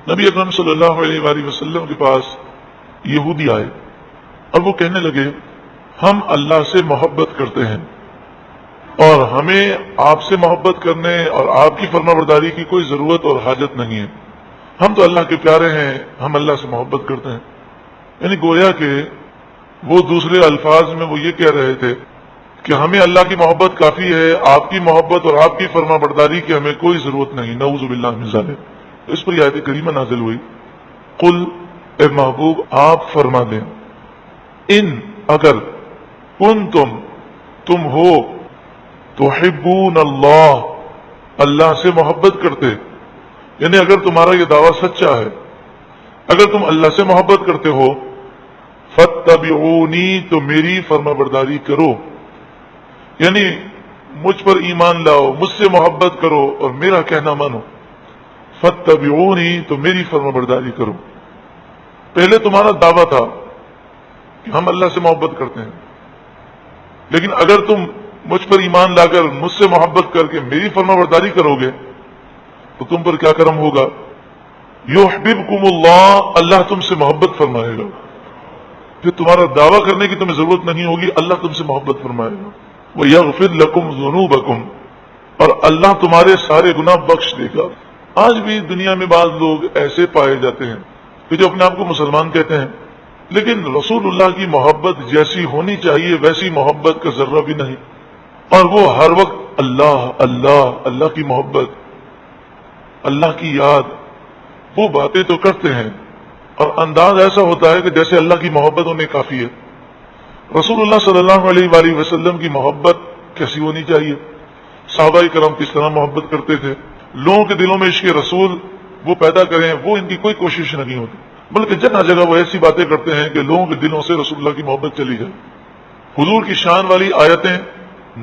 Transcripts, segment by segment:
نبی اکرم صلی اللہ علیہ وآلہ وسلم کے پاس یہودی آئے اور وہ کہنے لگے ہم اللہ سے محبت کرتے ہیں اور ہمیں آپ سے محبت کرنے اور آپ کی فرما برداری کی کوئی ضرورت اور حاجت نہیں ہے، ہم تو اللہ کے پیارے ہیں، ہم اللہ سے محبت کرتے ہیں۔ یعنی گویا کہ وہ دوسرے الفاظ میں وہ یہ کہہ رہے تھے کہ ہمیں اللہ کی محبت کافی ہے، آپ کی محبت اور آپ کی فرما برداری کی ہمیں کوئی ضرورت نہیں، نعوذ باللہ من ذالک۔ اس پر یہ آیت کریمہ نازل ہوئی، قل اے محبوب آپ فرما دیں، ان اگر تم ہو تحبون اللہ، اللہ سے محبت کرتے، یعنی اگر تمہارا یہ دعویٰ سچا ہے، اگر تم اللہ سے محبت کرتے ہو، فاتبعونی تو میری فرما برداری کرو، یعنی مجھ پر ایمان لاؤ، مجھ سے محبت کرو اور میرا کہنا مانو، فاتبعونی تو میری فرما برداری کرو۔ پہلے تمہارا دعویٰ تھا کہ ہم اللہ سے محبت کرتے ہیں، لیکن اگر تم مجھ پر ایمان لا کر مجھ سے محبت کر کے میری فرما برداری کرو گے تو تم پر کیا کرم ہوگا؟ یحببکم اللہ، اللہ تم سے محبت فرمائے گا، پھر تمہارا دعویٰ کرنے کی تمہیں ضرورت نہیں ہوگی، اللہ تم سے محبت فرمائے گا۔ وَيَغْفِرْ لَكُمْ ذُنُوبَكُمْ، اور اللہ تمہارے سارے گناہ بخش دے گا۔ آج بھی دنیا میں بعض لوگ ایسے پائے جاتے ہیں کہ جو اپنے آپ کو مسلمان کہتے ہیں، لیکن رسول اللہ کی محبت جیسی ہونی چاہیے ویسی محبت کا ذرہ بھی نہیں، اور وہ ہر وقت اللہ اللہ اللہ کی محبت، اللہ کی یاد، وہ باتیں تو کرتے ہیں اور انداز ایسا ہوتا ہے کہ جیسے اللہ کی محبت انہیں کافی ہے۔ رسول اللہ صلی اللہ علیہ وآلہ وسلم کی محبت کیسی ہونی چاہیے، صحابہ کرام کس طرح محبت کرتے تھے، لوگوں کے دلوں میں عشق رسول وہ پیدا کریں، وہ ان کی کوئی کوشش نہیں ہوتی، بلکہ جگہ جگہ وہ ایسی باتیں کرتے ہیں کہ لوگوں کے دلوں سے رسول اللہ کی محبت چلی جائے۔ حضور کی شان والی آیتیں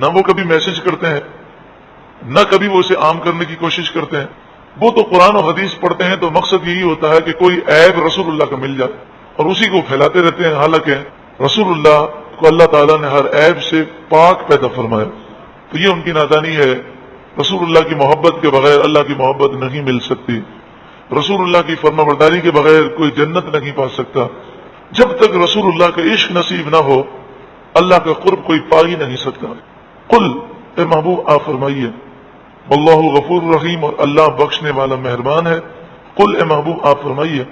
نہ وہ کبھی میسج کرتے ہیں، نہ کبھی وہ اسے عام کرنے کی کوشش کرتے ہیں، وہ تو قرآن و حدیث پڑھتے ہیں تو مقصد یہی ہوتا ہے کہ کوئی عیب رسول اللہ کا مل جائے اور اسی کو پھیلاتے رہتے ہیں، حالانکہ رسول اللہ کو اللہ تعالیٰ نے ہر عیب سے پاک پیدا فرمایا۔ تو یہ ان کی نادانی ہے، رسول اللہ کی محبت کے بغیر اللہ کی محبت نہیں مل سکتی، رسول اللہ کی فرما برداری کے بغیر کوئی جنت نہیں پا سکتا۔ جب تک رسول اللہ کا عشق نصیب نہ ہو اللہ کا قرب کوئی پا ہی نہیں سکتا۔ قل اے محبوب آپ فرمائیے، واللہ غفور رحیم، اور اللہ بخشنے والا مہربان ہے۔ قل اے محبوب آپ فرمائیے،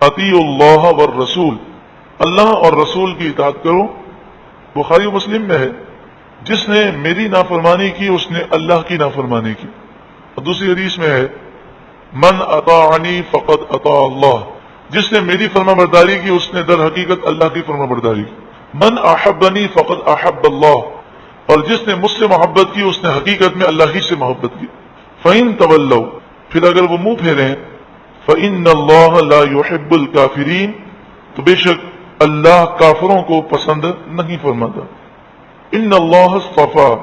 اطیعوا اللہ والرسول، اللہ اور رسول کی اطاعت کرو۔ بخاری و مسلم میں ہے، جس نے میری نافرمانی کی اس نے اللہ کی نافرمانی کی، اور دوسری حدیث میں ہے، من اطاعنی فقد اطاع اللہ، جس نے میری فرما برداری کی اس نے در حقیقت اللہ کی فرما برداری کی۔ من احبنی فقد احب اللہ، اور جس نے مجھ سے محبت کی اس نے حقیقت میں اللہ ہی سے محبت کی۔ فَإِن تَوَلَّوْا، پھر اگر وہ منہ پھیریں، فَإِنَّ اللَّهَ لَا يُحِبُّ الْكَافِرِينَ، تو بے شک اللہ کافروں کو پسند نہیں فرماتا۔ ان اللہ اصطفیٰ،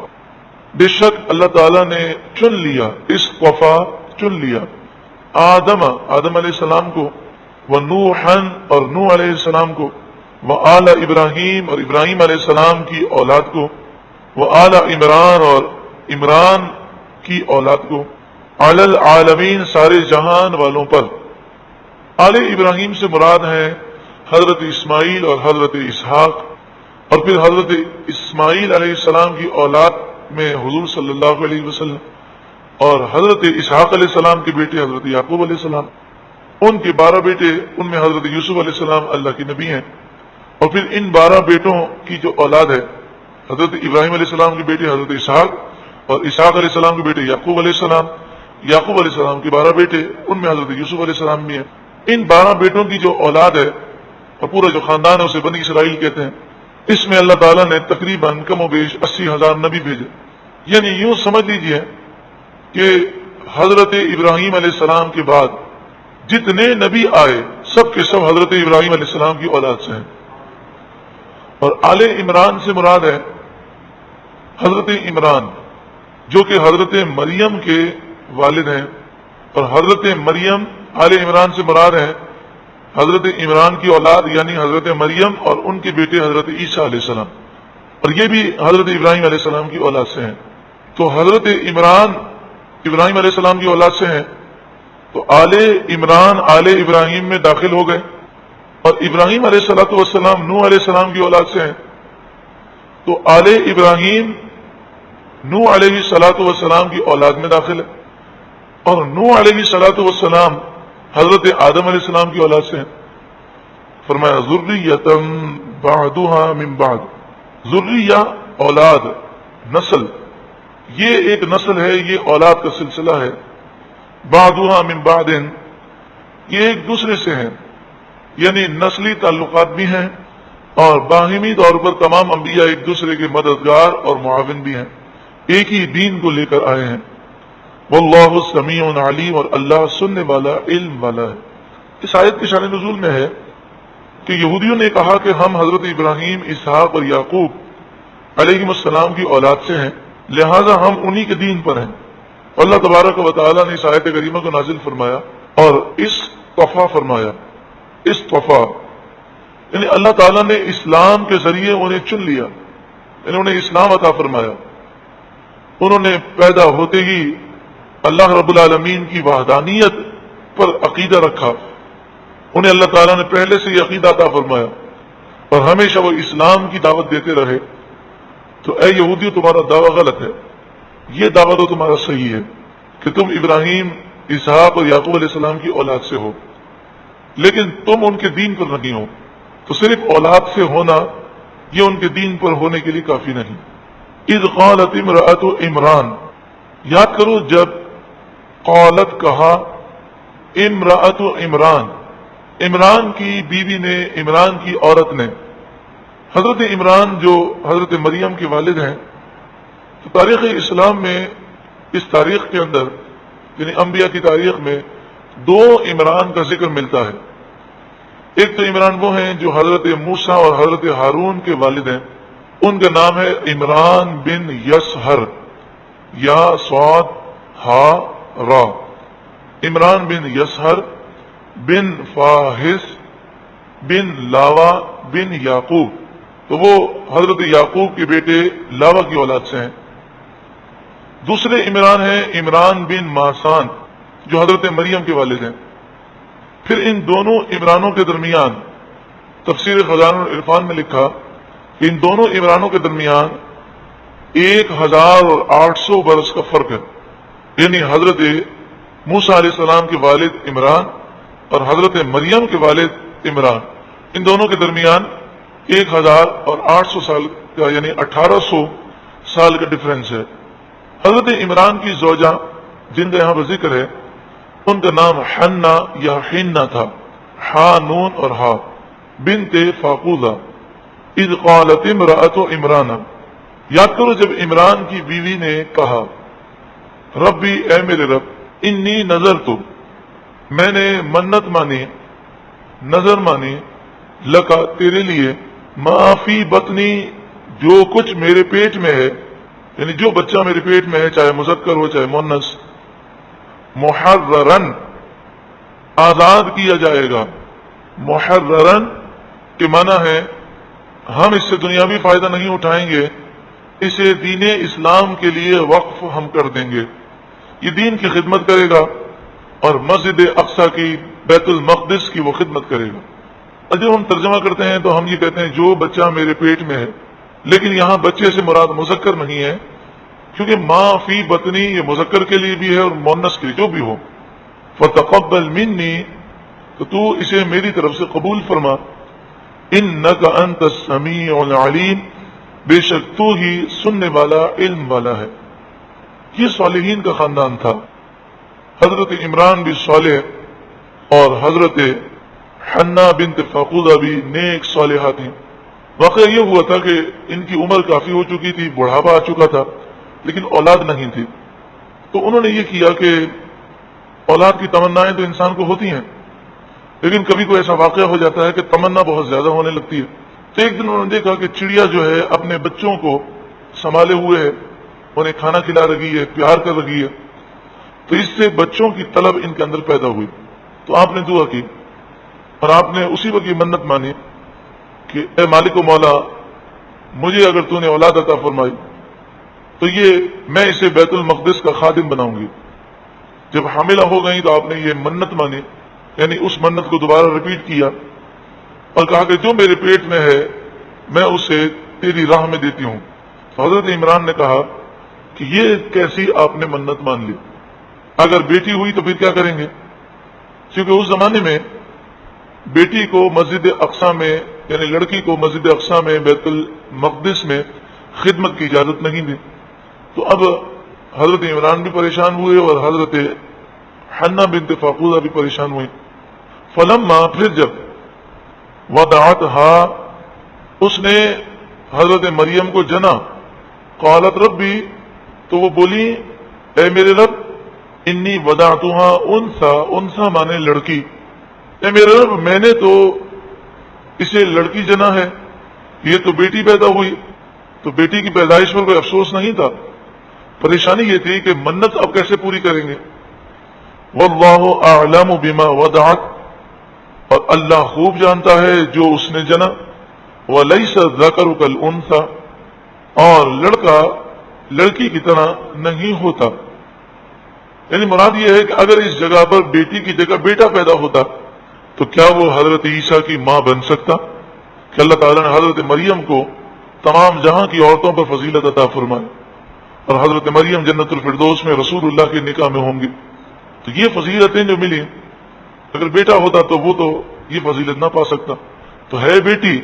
بے شک اللہ تعالیٰ نے چن لیا، اصطفیٰ چن لیا، آدم علیہ السلام کو، ونوحا اور نوح علیہ السلام کو، وآل ابراہیم اور ابراہیم علیہ السلام کی اولاد کو، وآل عمران اور عمران کی اولاد کو، علی العالمین سارے جہان والوں پر۔ آل ابراہیم سے مراد ہیں حضرت اسماعیل اور حضرت اسحاق، اور پھر حضرت اسماعیل علیہ السلام کی اولاد میں حضور صلی اللہ علیہ وسلم، اور حضرت اسحاق علیہ السلام کے بیٹے حضرت یعقوب علیہ السلام، ان کے 12 بیٹے، ان میں حضرت یوسف علیہ السلام اللہ کے نبی ہیں، اور پھر ان 12 بیٹوں کی جو اولاد ہے، حضرت ابراہیم علیہ السلام کے بیٹے حضرت اسحاق، اور اسحاق علیہ السلام کے بیٹے یعقوب علیہ السلام، یعقوب علیہ السلام کے 12 بیٹے، ان میں حضرت یوسف علیہ السلام بھی ہیں۔ ان 12 بیٹوں کی جو اولاد ہے اور پورا جو خاندان ہے اسے بنی اسرائیل کہتے ہیں۔ اس میں اللہ تعالیٰ نے تقریباً کم و بیش 80,000 نبی بھیجے، یعنی یوں سمجھ لیجئے کہ حضرت ابراہیم علیہ السلام کے بعد جتنے نبی آئے سب کے سب حضرت ابراہیم علیہ السلام کی اولاد سے ہیں۔ اور آل عمران سے مراد ہے حضرت عمران، جو کہ حضرت مریم کے والد ہیں، اور حضرت مریم آل عمران سے مراد ہے حضرت عمران کی اولاد یعنی حضرت مریم اور ان کے بیٹے حضرت عیسیٰ علیہ السلام، اور یہ بھی حضرت ابراہیم علیہ السلام کی اولاد سے ہیں۔ تو حضرت عمران ابراہیم علیہ السلام کی اولاد سے ہیں، تو آل عمران آل ابراہیم میں داخل ہو گئے، اور ابراہیم علیہ الصلوۃ والسلام نوح علیہ السلام کی اولاد سے ہیں، تو آل ابراہیم نوح علیہ الصلوۃ والسلام کی اولاد میں داخل ہے، اور نوح علیہ الصلوۃ والسلام حضرت آدم علیہ السلام کی اولاد سے ہیں۔ فرمایا ذریۃ بعضها من بعض، ذریہ اولاد، نسل، یہ ایک نسل ہے، یہ اولاد کا سلسلہ ہے، بعضها من بعض، یہ ایک دوسرے سے ہیں، یعنی نسلی تعلقات بھی ہیں، اور باہمی طور پر تمام انبیاء ایک دوسرے کے مددگار اور معاون بھی ہیں، ایک ہی دین کو لے کر آئے ہیں۔ واللہ سمیع علیم، اور اللہ سننے والا، علم والا ہے۔ اس آیت کی شان نزول میں ہے کہ یہودیوں نے کہا کہ ہم حضرت ابراہیم، اسحاق اور یعقوب علیہ السلام کی اولاد سے ہیں، لہذا ہم انہی کے دین پر ہیں۔ اللہ تبارک و تعالیٰ نے اس آیت کریمہ کو نازل فرمایا اور اصطفیٰ فرمایا۔ اصطفیٰ یعنی اللہ تعالیٰ نے اسلام کے ذریعے انہیں چن لیا، یعنی انہیں اسلام عطا فرمایا۔ انہوں نے پیدا ہوتے ہی اللہ رب العالمین کی وحدانیت پر عقیدہ رکھا، انہیں اللہ تعالیٰ نے پہلے سے یہ عقیدہ عطا فرمایا، اور ہمیشہ وہ اسلام کی دعوت دیتے رہے۔ تو اے یہودیو، تمہارا دعویٰ غلط ہے، یہ دعویٰ تو تمہارا صحیح ہے کہ تم ابراہیم، اسحاق اور یعقوب علیہ السلام کی اولاد سے ہو، لیکن تم ان کے دین پر نہیں ہو۔ تو صرف اولاد سے ہونا یہ ان کے دین پر ہونے کے لیے کافی نہیں۔ اذ قالت امرأۃ عمران، یاد کرو جب قالت کہا امرأۃ عمران، عمران کی بیوی نے، عمران کی عورت نے، حضرت عمران جو حضرت مریم کے والد ہیں۔ تو تاریخ اسلام میں، اس تاریخ کے اندر یعنی انبیاء کی تاریخ میں دو عمران کا ذکر ملتا ہے۔ ایک تو عمران وہ ہیں جو حضرت موسیٰ اور حضرت ہارون کے والد ہیں، ان کا نام ہے عمران بن یسہر، یا صاد ہا را، عمران بن یسہر بن فاحس بن لاوا بن یعقوب، تو وہ حضرت یعقوب کے بیٹے لاوا کی اولاد سے ہیں۔ دوسرے عمران ہیں عمران بن ماسان، جو حضرت مریم کے والد ہیں۔ پھر ان دونوں عمرانوں کے درمیان تفسیر خزانہ العرفان میں لکھا کہ ان دونوں عمرانوں کے درمیان 1800 برس کا فرق ہے، یعنی حضرت موسیٰ علیہ السلام کے والد عمران اور حضرت مریم کے والد عمران، ان دونوں کے درمیان 1800 سال کا، یعنی 1800 سال کا ڈفرنس ہے۔ حضرت عمران کی زوجہ جن کا یہاں پر ذکر ہے، ان کا نام حنا یا حنا تھا، ہا نون اور ہا، بنت فاقوزہ۔ اذ قالت امرأۃ عمران، یاد کرو جب عمران کی بیوی نے کہا ربی، اے میرے رب، انی نذرت، میں نے منت مانی، نظر مانی، لکا، تیرے لیے، ما فی بطنی، جو کچھ میرے پیٹ میں ہے، یعنی جو بچہ میرے پیٹ میں ہے، چاہے مذکر ہو چاہے مؤنث، محررن، آزاد کیا جائے گا۔ محررن کے معنی ہے ہم اس سے دنیاوی فائدہ نہیں اٹھائیں گے، اسے دین اسلام کے لیے وقف ہم کر دیں گے، یہ دین کی خدمت کرے گا، اور مسجد اقصی کی، بیت المقدس کی وہ خدمت کرے گا۔ جب ہم ترجمہ کرتے ہیں تو ہم یہ کہتے ہیں جو بچہ میرے پیٹ میں ہے، لیکن یہاں بچے سے مراد مذکر نہیں ہے، کیونکہ ماں فی بطنی یہ مذکر کے لیے بھی ہے اور مؤنث کے لیے، جو بھی ہو۔ فتقبل منی، تو اسے میری طرف سے قبول فرما، انک انت السمیع العلیم، بے شک تو ہی سننے والا، علم والا ہے۔ یہ صالحین کا خاندان تھا، حضرت عمران بھی صالح اور حضرت حنا بنت فاقوزہ بھی نیک صالحہ تھیں۔ واقعہ یہ ہوا تھا کہ ان کی عمر کافی ہو چکی تھی، بڑھاپا آ چکا تھا، لیکن اولاد نہیں تھی۔ تو انہوں نے یہ کیا کہ اولاد کی تمنائیں تو انسان کو ہوتی ہیں، لیکن کبھی کوئی ایسا واقعہ ہو جاتا ہے کہ تمنا بہت زیادہ ہونے لگتی ہے۔ تو ایک دن انہوں نے دیکھا کہ چڑیا جو ہے اپنے بچوں کو سنبھالے ہوئے ہے، انہیں کھانا کھلا رہی ہے، پیار کر رہی ہے، تو اس سے بچوں کی طلب ان کے اندر پیدا ہوئی۔ تو آپ نے دعا کی اور آپ نے اسی وقت یہ منت مانی کہ اے مالک و مولا، مجھے اگر تو نے اولاد عطا فرمائی تو یہ میں اسے بیت المقدس کا خادم بناؤں گی۔ جب حاملہ ہو گئی تو آپ نے یہ منت مانی، یعنی اس منت کو دوبارہ ریپیٹ کیا اور کہا کہ جو میرے پیٹ میں ہے میں اسے تیری راہ میں دیتی ہوں۔ تو حضرت عمران نے کہا کہ یہ کیسی آپ نے منت مان لی، اگر بیٹی ہوئی تو پھر کیا کریں گے؟ کیونکہ اس زمانے میں بیٹی کو مسجد اقصی میں، یعنی لڑکی کو مسجد اقصی میں، بیت المقدس میں خدمت کی اجازت نہیں دی۔ تو اب حضرت عمران بھی پریشان ہوئے اور حضرت حنہ بنت فاقودہ بھی پریشان ہوئی۔ فلما، پھر جب وضعتها، اس نے حضرت مریم کو جنا، قالت ربی، تو وہ بولی اے میرے رب، انی وضعتها انثى، انثى مانے لڑکی، اے میرے رب میں نے تو اسے لڑکی جنا ہے، یہ تو بیٹی پیدا ہوئی۔ تو بیٹی کی پیدائش پر کوئی افسوس نہیں تھا، پریشانی یہ تھی کہ منت اب کیسے پوری کریں گے۔ واللہ اعلم بما وضعت، اور اللہ خوب جانتا ہے جو اس نے جنا۔ ولیس الذکر کالانثی، اور لڑکا لڑکی کی طرح نہیں ہوتا، یعنی مراد یہ ہے کہ اگر اس جگہ پر بیٹی کی جگہ بیٹا پیدا ہوتا تو کیا وہ حضرت عیسیٰ کی ماں بن سکتا؟ کہ اللہ تعالیٰ نے حضرت مریم کو تمام جہاں کی عورتوں پر فضیلت عطا فرمائی، اور حضرت مریم جنت الفردوس میں رسول اللہ کے نکاح میں ہوں گی، تو یہ فضیلتیں جو ملی، اگر بیٹا ہوتا تو وہ تو یہ فضیلت نہ پا سکتا۔ تو ہے بیٹی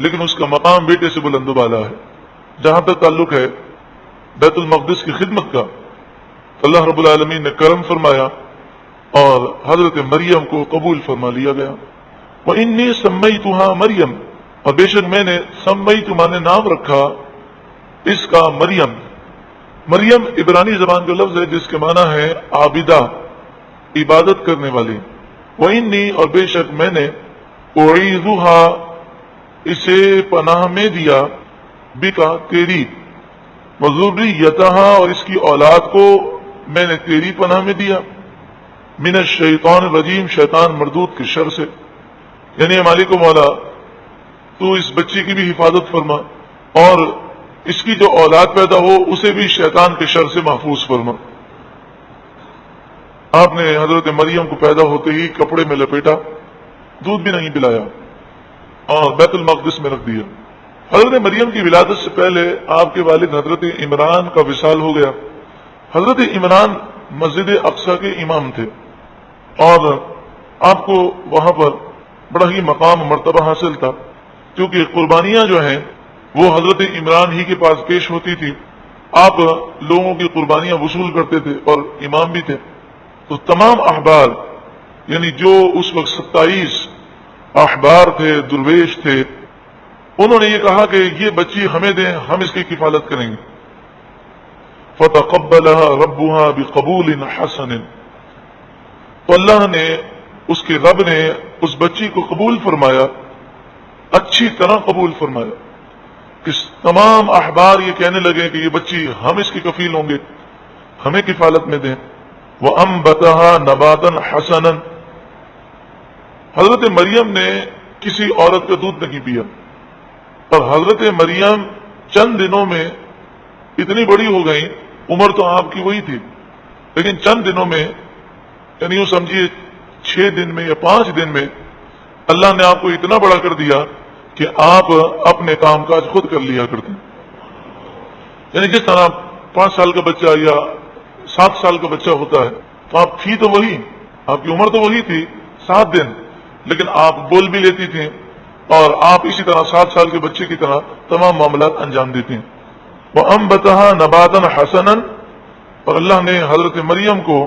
لیکن اس کا مقام بیٹے سے بلند و بالا ہے۔ جہاں تک تعلق ہے بیت المقدس کی خدمت کا، تو اللہ رب العالمین نے کرم فرمایا اور حضرت مریم کو قبول فرما لیا گیا۔ وَإِنِّي سَمَّيْتُهَا مریم، اور بے شک میں نے سمیت مانے نام رکھا اس کا مریم۔ مریم عبرانی زبان کا لفظ ہے جس کے معنی ہے عابدہ، عبادت کرنے والی۔ وَإِنِّي، اور بے شک میں نے أُعِيذُهَا، اسے پناہ میں دیا، بکا، تیری، وذریتہا، اور اس کی اولاد کو میں نے تیری پناہ میں دیا، من الشیطان الرجیم، شیطان مردود کے شر سے، یعنی مالک و مولا تو اس بچی کی بھی حفاظت فرما اور اس کی جو اولاد پیدا ہو اسے بھی شیطان کے شر سے محفوظ فرما۔ آپ نے حضرت مریم کو پیدا ہوتے ہی کپڑے میں لپیٹا، دودھ بھی نہیں پلایا اور بیت المقدس میں رکھ دیا۔ حضرت مریم کی ولادت سے پہلے آپ کے والد حضرت عمران کا وصال ہو گیا۔ حضرت عمران مسجد اقصی کے امام تھے اور آپ کو وہاں پر بڑا ہی مقام مرتبہ حاصل تھا، کیونکہ قربانیاں جو ہیں وہ حضرت عمران ہی کے پاس پیش ہوتی تھی۔ آپ لوگوں کی قربانیاں وصول کرتے تھے اور امام بھی تھے۔ تو تمام احبار، یعنی جو اس وقت 27 احبار تھے، درویش تھے، انہوں نے یہ کہا کہ یہ بچی ہمیں دیں، ہم اس کی کفالت کریں گے۔ فتقبلها ربها بقبول حسن، تو اللہ نے، اس کے رب نے اس بچی کو قبول فرمایا، اچھی طرح قبول فرمایا کہ تمام احبار یہ کہنے لگے کہ یہ بچی ہم اس کی کفیل ہوں گے، ہمیں کفالت میں دیں۔ وَأَنبَتَهَا نَبَاتًا حَسَنًا، حضرت مریم نے کسی عورت کا دودھ نہیں پیا، اور حضرت مریم چند دنوں میں اتنی بڑی ہو گئی، عمر تو آپ کی وہی تھی، لیکن چند دنوں میں، یعنی یوں سمجھیے 6 دن میں یا 5 دن میں اللہ نے آپ کو اتنا بڑا کر دیا کہ آپ اپنے کام کاج خود کر لیا کرتے، یعنی جس طرح 5 سال کا بچہ یا 7 سال کا بچہ ہوتا ہے، تو آپ تھی تو وہی، آپ کی عمر تو وہی تھی 7 دن، لیکن آپ بول بھی لیتی تھیں اور آپ اسی طرح 7 سال کے بچے کی طرح تمام معاملات انجام دیتی ہیں۔ وَأَنبَتَهَا نَبَاتًا حَسَنًا، اور اللہ نے حضرت مریم کو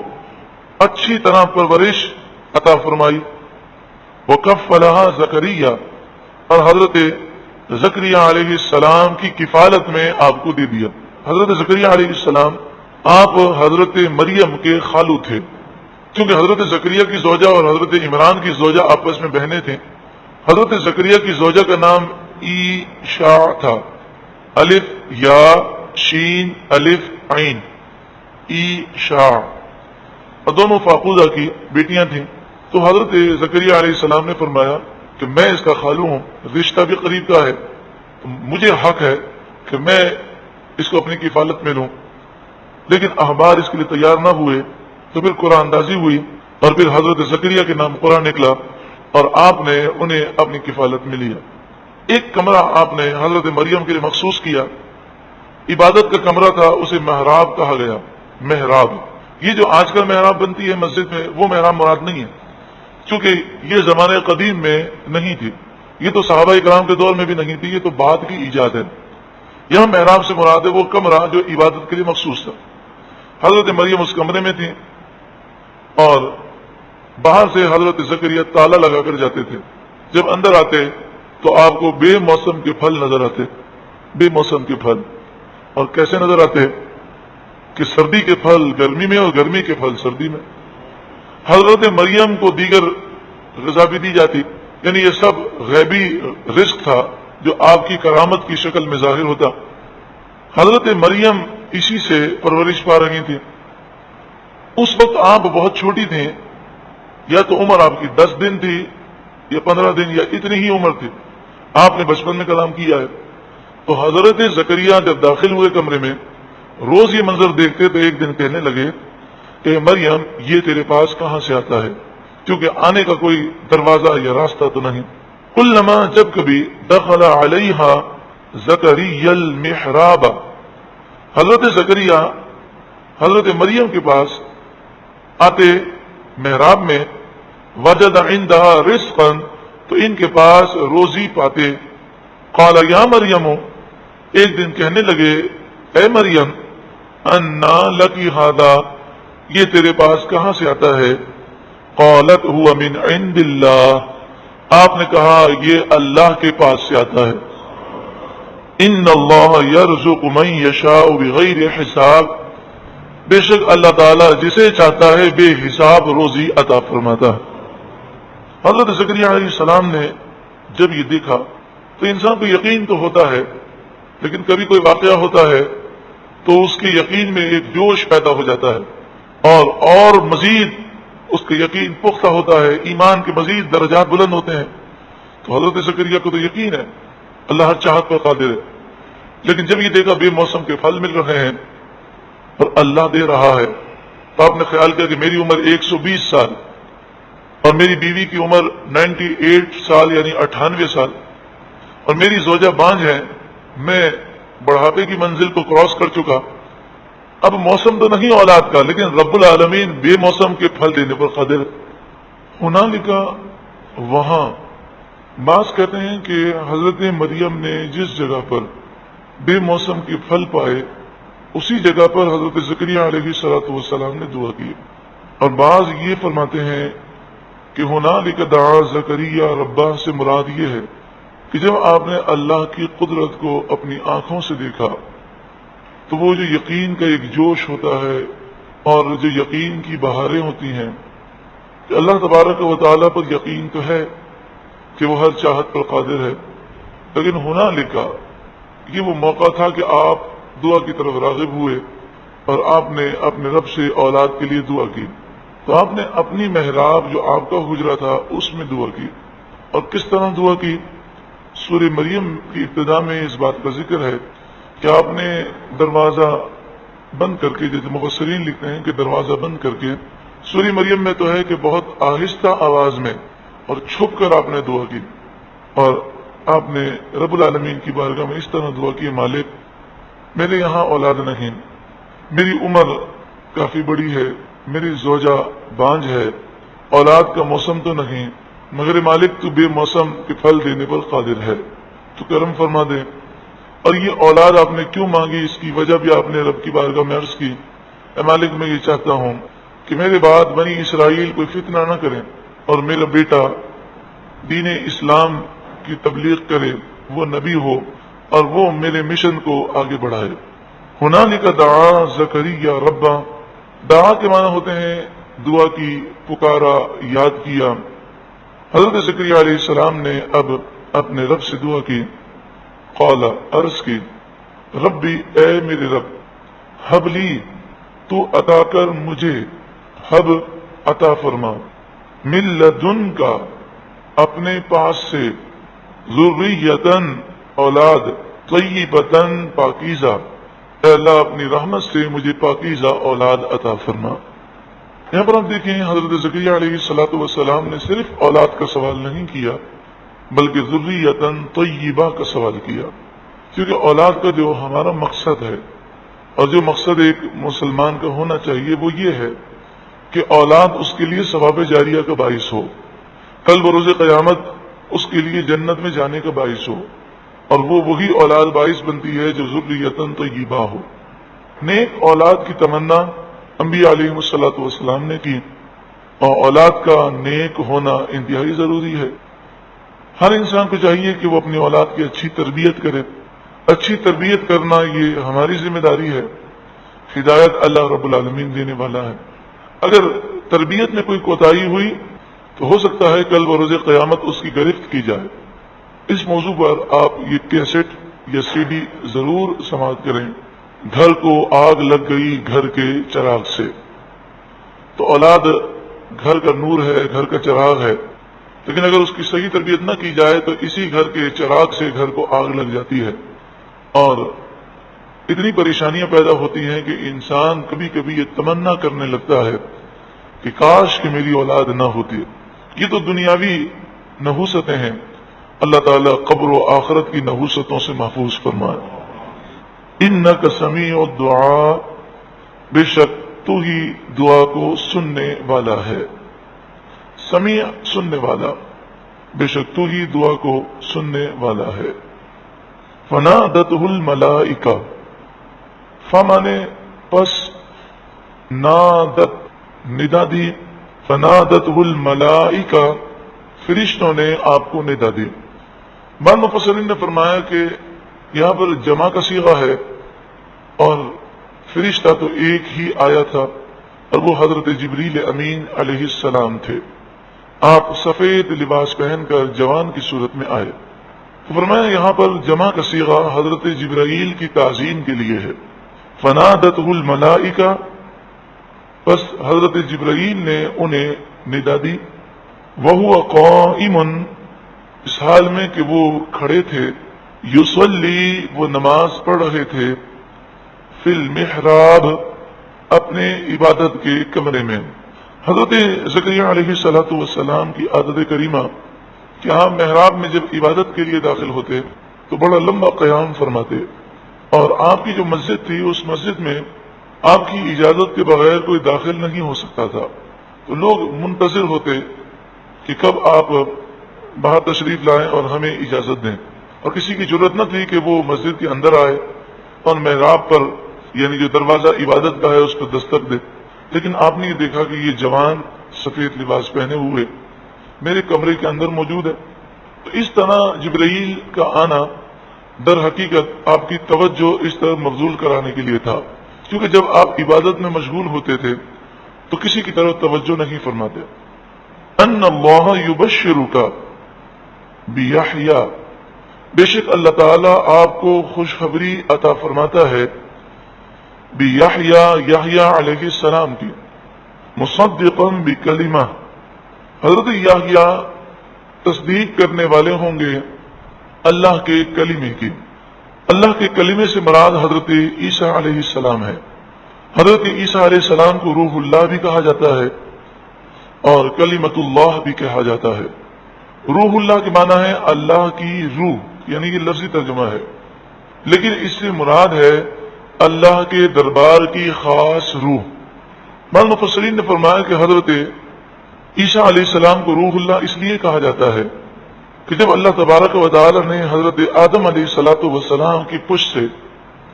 اچھی طرح پرورش عطا فرمائی۔ وَكَفَّلَهَا زَكَرِيَّا، اور حضرت زکریا علیہ السلام کی کفالت میں آپ کو دے دیا۔ حضرت زکریا علیہ السلام آپ حضرت مریم کے خالو تھے، کیونکہ حضرت زکریا کی زوجہ اور حضرت عمران کی زوجہ آپس میں بہنیں تھیں۔ حضرت زکریا کی زوجہ کا نام عیشا تھا، الف یا شین الف عین، عیشا، اور دونوں فاقودہ کی بیٹیاں تھیں۔ تو حضرت زکریا علیہ السلام نے فرمایا کہ میں اس کا خالو ہوں، رشتہ بھی قریب کا ہے، تو مجھے حق ہے کہ میں اس کو اپنی کفالت میں لوں، لیکن احبار اس کے لیے تیار نہ ہوئے۔ تو پھر قرآن اندازی ہوئی اور پھر حضرت زکریا کے نام قرآن نکلا اور آپ نے انہیں اپنی کفالت میں لیا۔ ایک کمرہ آپ نے حضرت مریم کے لیے مخصوص کیا، عبادت کا کمرہ تھا، اسے محراب کہا گیا۔ محراب، یہ جو آج کل محراب بنتی ہے مسجد میں، وہ محراب مراد نہیں ہے، چونکہ یہ زمانے قدیم میں نہیں تھی، یہ تو صحابہ کرام کے دور میں بھی نہیں تھی، یہ تو بعد کی ایجاد ہے۔ یہاں محراب سے مراد ہے وہ کمرہ جو عبادت کے لیے مخصوص تھا۔ حضرت مریم اس کمرے میں تھی اور باہر سے حضرت زکریا تالا لگا کر جاتے تھے۔ جب اندر آتے تو آپ کو بے موسم کے پھل نظر آتے، بے موسم کے پھل، اور کیسے نظر آتے کہ سردی کے پھل گرمی میں اور گرمی کے پھل سردی میں۔ حضرت مریم کو دیگر غذا بھی دی جاتی، یعنی یہ سب غیبی رزق تھا جو آپ کی کرامت کی شکل میں ظاہر ہوتا۔ حضرت مریم اسی سے پرورش پا رہی تھی۔ اس وقت آپ بہت چھوٹی تھیں، یا تو عمر آپ کی 10 دن تھی یا 15 دن یا اتنی ہی عمر تھی، آپ نے بچپن میں کلام کیا ہے۔ تو حضرت زکریا جب داخل ہوئے کمرے میں، روز یہ منظر دیکھتے تو ایک دن کہنے لگے کہ مریم یہ تیرے پاس کہاں سے آتا ہے، کیونکہ آنے کا کوئی دروازہ یا راستہ تو نہیں۔ کلما، جب کبھی دخل علیہا زکریا المحراب، حضرت زکریا حضرت مریم کے پاس آتے محراب میں، وجد عندہا رزقا، تو ان کے پاس روزی پاتے۔ قال یا مریم، ایک دن کہنے لگے اے مریم، انا لکی ھذا، یہ تیرے پاس کہاں سے آتا ہے؟ قالت هو من عند اللہ، آپ نے کہا یہ اللہ کے پاس سے آتا ہے۔ ان اللہ یرزق من یشاء بغیر حساب، بے شک اللہ تعالیٰ جسے چاہتا ہے بے حساب روزی عطا فرماتا ہے۔ حضرت زکریا علیہ السلام نے جب یہ دیکھا تو انسان کو یقین تو ہوتا ہے، لیکن کبھی کوئی واقعہ ہوتا ہے تو اس کے یقین میں ایک جوش پیدا ہو جاتا ہے اور مزید اس کا یقین پختہ ہوتا ہے، ایمان کے مزید درجات بلند ہوتے ہیں۔ تو حضرت زکریا کو تو یقین ہے اللہ ہر چاہت پر قادر ہے، لیکن جب یہ دیکھا بے موسم کے پھل مل رہے ہیں اور اللہ دے رہا ہے، تو آپ نے خیال کیا کہ میری عمر 120 سال اور میری بیوی کی عمر 98 سال یعنی 98 سال، اور میری زوجہ بانجھ ہے، میں بڑھاپے کی منزل کو کراس کر چکا۔ اب موسم تو نہیں اولاد کا، لیکن رب العالمین بے موسم کے پھل دینے پر قادر ہے۔ ہنالکا، وہاں بعض کہتے ہیں کہ حضرت مریم نے جس جگہ پر بے موسم کے پھل پائے اسی جگہ پر حضرت زکریا علیہ السلام نے دعا کی، اور بعض یہ فرماتے ہیں کہ ہنالک دعا زکریا ربہ سے مراد یہ ہے کہ جب آپ نے اللہ کی قدرت کو اپنی آنکھوں سے دیکھا تو وہ جو یقین کا ایک جوش ہوتا ہے اور جو یقین کی بہاریں ہوتی ہیں کہ اللہ تبارک و تعالیٰ پر یقین تو ہے کہ وہ ہر چاہت پر قادر ہے، لیکن ہنالکا، یہ وہ موقع تھا کہ آپ دعا کی طرف راغب ہوئے اور آپ نے اپنے رب سے اولاد کے لیے دعا کی۔ تو آپ نے اپنی محراب جو آپ کا حجرہ تھا اس میں دعا کی، اور کس طرح دعا کی؟ سورہ مریم کی ابتدا میں اس بات کا ذکر ہے کہ آپ نے دروازہ بند کر کے، جیسے مفسرین لکھتے ہیں کہ دروازہ بند کر کے، سورہ مریم میں تو ہے کہ بہت آہستہ آواز میں اور چھپ کر آپ نے دعا کی، اور آپ نے رب العالمین کی بارگاہ میں اس طرح دعا کی، مالک میرے یہاں اولاد نہیں، میری عمر کافی بڑی ہے، میری زوجہ بانجھ ہے، اولاد کا موسم تو نہیں، مگر مالک تو بے موسم کے پھل دینے پر قادر ہے، تو کرم فرما دے۔ اور یہ اولاد آپ نے کیوں مانگی، اس کی وجہ بھی آپ نے رب کی بارگاہ میں عرض کی، اے مالک میں یہ چاہتا ہوں کہ میرے بعد بنی اسرائیل کوئی فتنہ نہ کریں اور میرا بیٹا دین اسلام کی تبلیغ کرے، وہ نبی ہو اور وہ میرے مشن کو آگے بڑھائے۔ ہنالک دعا زکریا ربا، دعا کے معنی ہوتے ہیں دعا کی، پکارا، یاد کیا۔ حضرت زکریا علیہ السلام نے اب اپنے رب سے دعا کی، قال، عرض کی، ربی، اے میرے رب، حب لی، تو عطا کر مجھے، حب عطا فرما، من لدن کا، اپنے پاس سے، ذریتن، اولاد، طیبتن، پاکیزہ، اے اللہ اپنی رحمت سے مجھے پاکیزہ اولاد عطا فرما۔ یہاں پر آپ دیکھیں حضرت زکریا علیہ الصلوۃ والسلام نے صرف اولاد کا سوال نہیں کیا بلکہ ذریۃ طیبہ کا سوال کیا، کیونکہ اولاد کا جو ہمارا مقصد ہے اور جو مقصد ایک مسلمان کا ہونا چاہیے وہ یہ ہے کہ اولاد اس کے لیے ثواب جاریہ کا باعث ہو، کل بروز قیامت اس کے لیے جنت میں جانے کا باعث ہو، اور وہ وہی اولاد باعث بنتی ہے جو ذریۃ طیبہ ہو۔ نیک اولاد کی تمنا انبیاء علیہ الصلوۃ والسلام نے کی، اور اولاد کا نیک ہونا انتہائی ضروری ہے۔ ہر انسان کو چاہیے کہ وہ اپنی اولاد کی اچھی تربیت کرے۔ اچھی تربیت کرنا یہ ہماری ذمہ داری ہے، ہدایت اللہ رب العالمین دینے والا ہے۔ اگر تربیت میں کوئی کوتاہی ہوئی تو ہو سکتا ہے کل بروز قیامت اس کی گرفت کی جائے۔ اس موضوع پر آپ یہ کیسٹ یا سی ڈی ضرور سماعت کریں۔ گھر کو آگ لگ گئی گھر کے چراغ سے، تو اولاد گھر کا نور ہے، گھر کا چراغ ہے، لیکن اگر اس کی صحیح تربیت نہ کی جائے تو اسی گھر کے چراغ سے گھر کو آگ لگ جاتی ہے، اور اتنی پریشانیاں پیدا ہوتی ہیں کہ انسان کبھی کبھی یہ تمنا کرنے لگتا ہے کہ کاش کہ میری اولاد نہ ہوتی۔ یہ تو دنیاوی نحوستیں ہیں، اللہ تعالیٰ قبر و آخرت کی نحوستوں سے محفوظ فرمائے۔ انک سمیع الدعاء، بے شک تو ہی دعا کو سننے والا ہے۔ سمیع سننے والا، بے شک تو ہی دعا کو سننے والا ہے۔ فنادتہ الملائکہ، فمانے پس نادت ندا دی، فنادتہ الملائکہ فرشتوں نے آپ کو ندا دی۔ بعض مفسرین نے فرمایا کہ یہاں پر جمع کا صیغہ ہے اور فرشتہ تو ایک ہی آیا تھا، اور وہ حضرت جبریل امین علیہ السلام تھے۔ آپ سفید لباس پہن کر جوان کی صورت میں آئے، تو فرمایا یہاں پر جمع کا صیغہ حضرت جبرائیل کی تعظیم کے لیے ہے۔ فنادتہ الملائکہ، بس حضرت جبرائیل نے انہیں ندا دی۔ وہو قائم، اس حال میں کہ وہ کھڑے تھے، یصلی، وہ نماز پڑھ رہے تھے، فی المحراب، اپنے عبادت کے کمرے میں۔ حضرت زکریا علیہ الصلوۃ والسلام کی عادت کریمہ کہ آپ محراب میں جب عبادت کے لیے داخل ہوتے تو بڑا لمبا قیام فرماتے، اور آپ کی جو مسجد تھی اس مسجد میں آپ کی اجازت کے بغیر کوئی داخل نہیں ہو سکتا تھا، تو لوگ منتظر ہوتے کہ کب آپ باہر تشریف لائیں اور ہمیں اجازت دیں، اور کسی کی ضرورت نہ تھی کہ وہ مسجد کے اندر آئے اور محراب پر، یعنی جو دروازہ عبادت کا ہے، اس پر دستک دے۔ لیکن آپ نے یہ دیکھا کہ یہ جوان سفید لباس پہنے ہوئے میرے کمرے کے اندر موجود ہے، تو اس طرح جبرائیل کا آنا در حقیقت آپ کی توجہ اس طرح مبذول کرانے کے لیے تھا، کیونکہ جب آپ عبادت میں مشغول ہوتے تھے تو کسی کی طرف توجہ نہیں فرماتے۔ ان اللہ یبشرک بیحییٰ، بے شک اللہ تعالیٰ آپ کو خوشخبری عطا فرماتا ہے بیحییٰ، یحییٰ علیہ السلام کی، مصدقا بکلمہ، حضرت یحییٰ تصدیق کرنے والے ہوں گے اللہ کے کلمے کی۔ اللہ کے کلمے سے مراد حضرت عیسیٰ علیہ السلام ہے۔ حضرت عیسیٰ علیہ السلام کو روح اللہ بھی کہا جاتا ہے اور کلمۃ اللہ بھی کہا جاتا ہے۔ روح اللہ کے معنی ہے اللہ کی روح، یعنی یہ لفظی ترجمہ ہے، لیکن اس سے مراد ہے اللہ کے دربار کی خاص روح۔ بعض مفسرین نے فرمایا کہ حضرت عیسیٰ علیہ السلام کو روح اللہ اس لیے کہا جاتا ہے کہ جب اللہ تبارک و تعالی نے حضرت آدم علیہ الصلوۃ والسلام کی پشت سے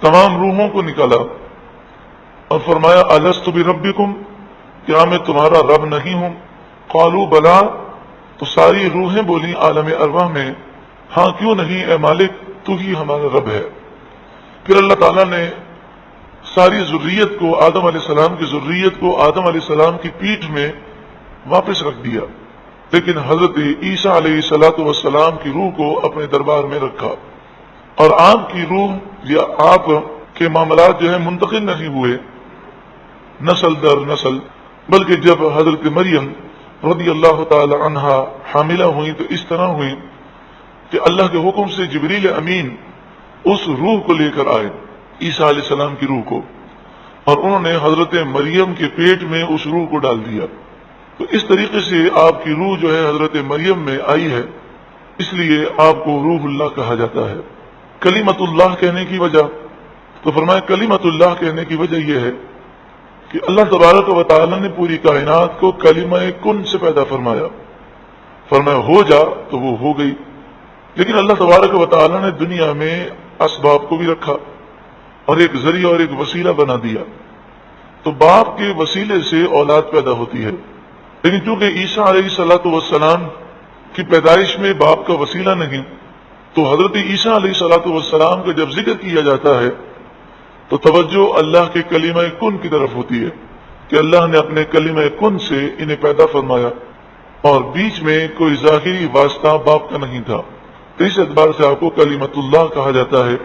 تمام روحوں کو نکالا اور فرمایا الست بربکم، کیا میں تمہارا رب نہیں ہوں؟ قالوا بلا، تو ساری روحیں بولی عالم ارواح میں ہاں کیوں نہیں اے مالک، تو ہی ہمارا رب ہے۔ پھر اللہ تعالیٰ نے ساری ذریت کو، آدم علیہ السلام کی ذریت کو آدم علیہ السلام کی پیٹھ میں واپس رکھ دیا، لیکن حضرت عیسیٰ علیہ الصلوۃ والسلام کی روح کو اپنے دربار میں رکھا، اور آپ کی روح یا آپ کے معاملات جو ہے منتقل نہیں ہوئے نسل در نسل، بلکہ جب حضرت مریم رضی اللہ تعالی عنہا حاملہ ہوئی تو اس طرح ہوئی کہ اللہ کے حکم سے جبریل امین اس روح کو لے کر آئے، عیسیٰ علیہ السلام کی روح کو، اور انہوں نے حضرت مریم کے پیٹ میں اس روح کو ڈال دیا. تو اس طریقے سے آپ کی روح جو ہے حضرت مریم میں آئی ہے، اس لیے آپ کو روح اللہ کہا جاتا ہے. کلمت اللہ کہنے کی وجہ، تو فرمایا کلمت اللہ کہنے کی وجہ یہ ہے کہ اللہ تبارک و تعالی نے پوری کائنات کو کلمہ کن سے پیدا فرمایا. فرمایا ہو جا تو وہ ہو گئی. لیکن اللہ تبارک و تعالی نے دنیا میں اسباب کو بھی رکھا اور ایک ذریعہ اور ایک وسیلہ بنا دیا. تو باپ کے وسیلے سے اولاد پیدا ہوتی ہے، لیکن چونکہ عیسیٰ علیہ الصلوۃ والسلام کی پیدائش میں باپ کا وسیلہ نہیں، تو حضرت عیسیٰ علیہ الصلوۃ والسلام کا جب ذکر کیا جاتا ہے تو توجہ اللہ کے کلمہ کن کی طرف ہوتی ہے کہ اللہ نے اپنے کلمہ کن سے انہیں پیدا فرمایا، اور بیچ میں کوئی ظاہری واسطہ باپ کا نہیں تھا. تو اس اعتبار سے آپ کو کلمت اللہ کہا جاتا ہے،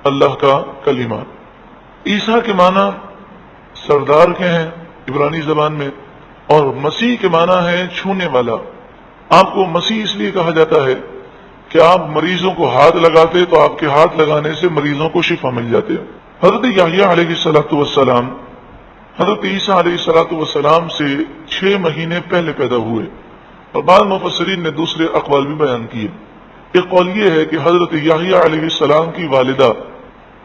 اللہ کا کلمہ. عیسیٰ کے معنی سردار کے ہیں عبرانی زبان میں، اور مسیح کے معنی ہے چھونے والا. آپ کو مسیح اس لیے کہا جاتا ہے کہ آپ مریضوں کو ہاتھ لگاتے تو آپ کے ہاتھ لگانے سے مریضوں کو شفا مل جاتے. حضرت یحییٰ علیہ الصلوۃ والسلام حضرت عیسیٰ علیہ الصلوۃ والسلام سے 6 مہینے پہلے پیدا ہوئے، اور بعض مفسرین نے دوسرے اقوال بھی بیان کیے. ایک قول یہ ہے کہ حضرت یحییٰ علیہ السلام کی والدہ